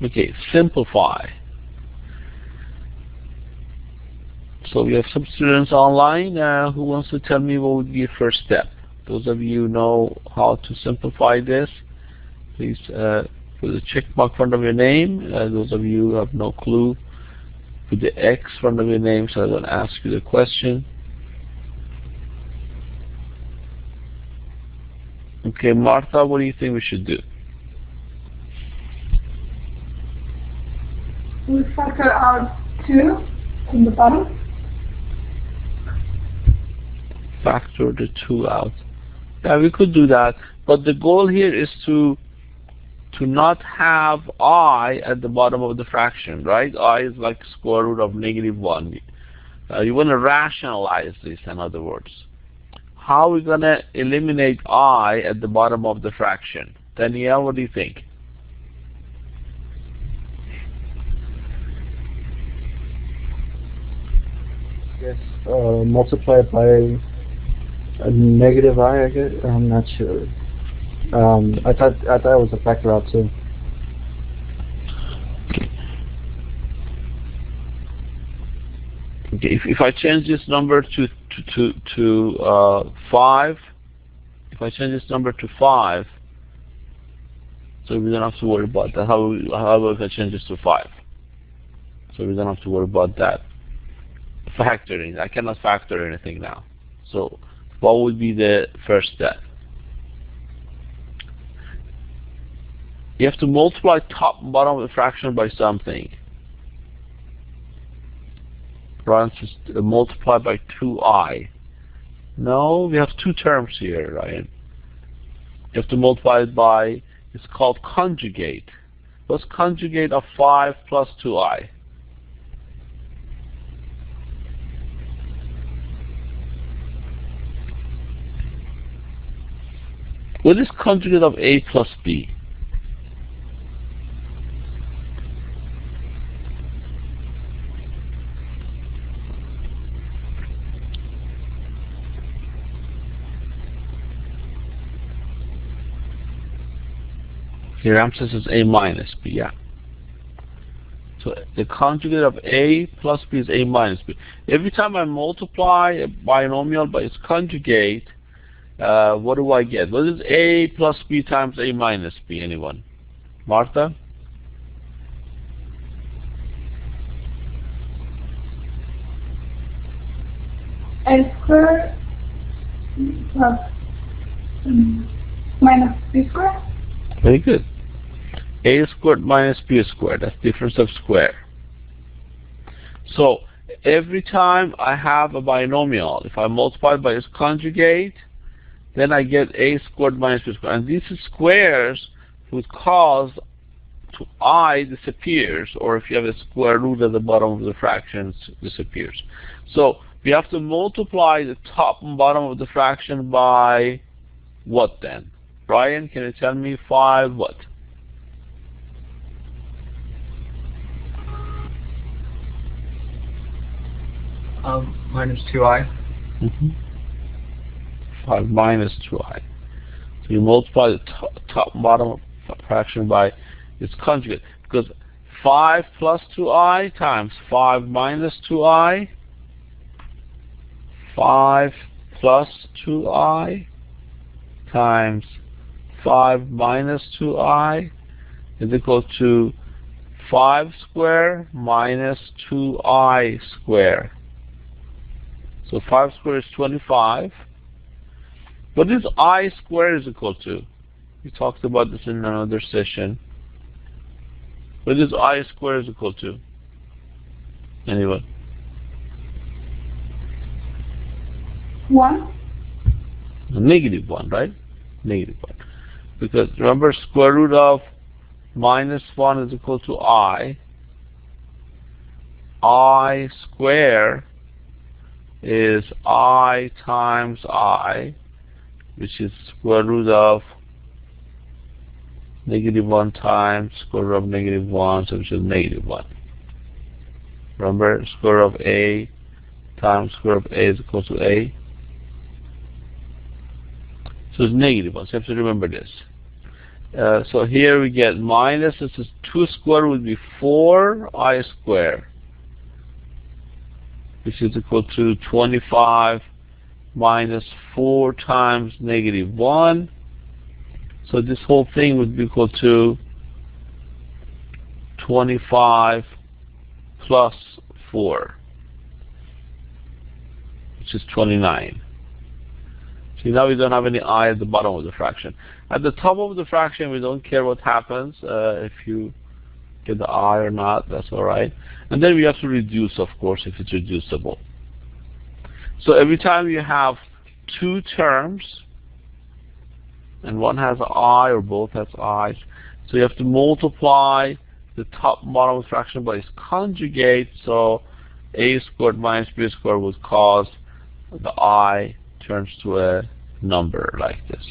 Okay, simplify. So we have some students online who wants to tell me what would be your first step. Those of you who know how to simplify this, please put a check mark in front of your name. Those of you who have no clue, put the X in front of your name so I don't ask you the question. Okay, Martha, what do you think we should do? We factor out 2 from the bottom. Factor the 2 out. Yeah, we could do that, but the goal here is to not have I at the bottom of the fraction, right? I is like square root of -1. You want to rationalize this, in other words. How are we going to eliminate I at the bottom of the fraction? Danielle, what do you think? Yes, multiply it by a negative I guess. I'm not sure. I thought it was a factor out too. Okay, if I change this number to 5, if I change this number to 5, so we don't have to worry about that. How about if I change this to 5? So we don't have to worry about that. Factoring. I cannot factor anything now. So what would be the first step? You have to multiply top and bottom of the fraction by something. Ryan says multiply by 2i. No, we have two terms here, Ryan. You have to multiply it by, it's called conjugate. What's conjugate of 5 plus 2i? What is conjugate of a plus b? Here Ramses is a minus b, yeah. So the conjugate of a plus b is a minus b. Every time I multiply a binomial by its conjugate, what do I get? What is a plus b times a minus b? Anyone? Martha? A squared plus minus b squared. Very good. A squared minus b squared. That's difference of square. So every time I have a binomial, if I multiply by its conjugate, then I get a squared minus b squared. And these squares would cause to I disappears, or if you have a square root at the bottom of the fractions, disappears. So we have to multiply the top and bottom of the fraction by what then? Brian, can you tell me 5 what? Minus 2i. 5 minus 2i. So you multiply the top and bottom of the fraction by its conjugate. Because 5 plus 2i times 5 minus 2i, 5 plus 2i times 5 minus 2i is equal to 5 squared minus 2i squared. So 5 squared is 25. What is I squared is equal to? We talked about this in another session. What is I squared is equal to? Anyone? 1. Negative 1, right? Negative 1. Because remember, square root of minus 1 is equal to I. I square is I times I, which is square root of negative 1 times square root of negative 1, so which is negative 1. Remember, square root of a times square root of a is equal to a. So it's negative 1, so you have to remember this. So here we get minus, this is 2 squared would be 4i squared, which is equal to 25 minus 4 times negative 1. So this whole thing would be equal to 25 plus 4, which is 29. See, now we don't have any I at the bottom of the fraction. At the top of the fraction, we don't care what happens, if you get the I or not, that's alright. And then we have to reduce, of course, if it's reducible. So every time you have two terms, and one has I or both has I, so you have to multiply the top and bottom of the fraction by its conjugate, so a squared minus b squared would cause the I turns to a number like this.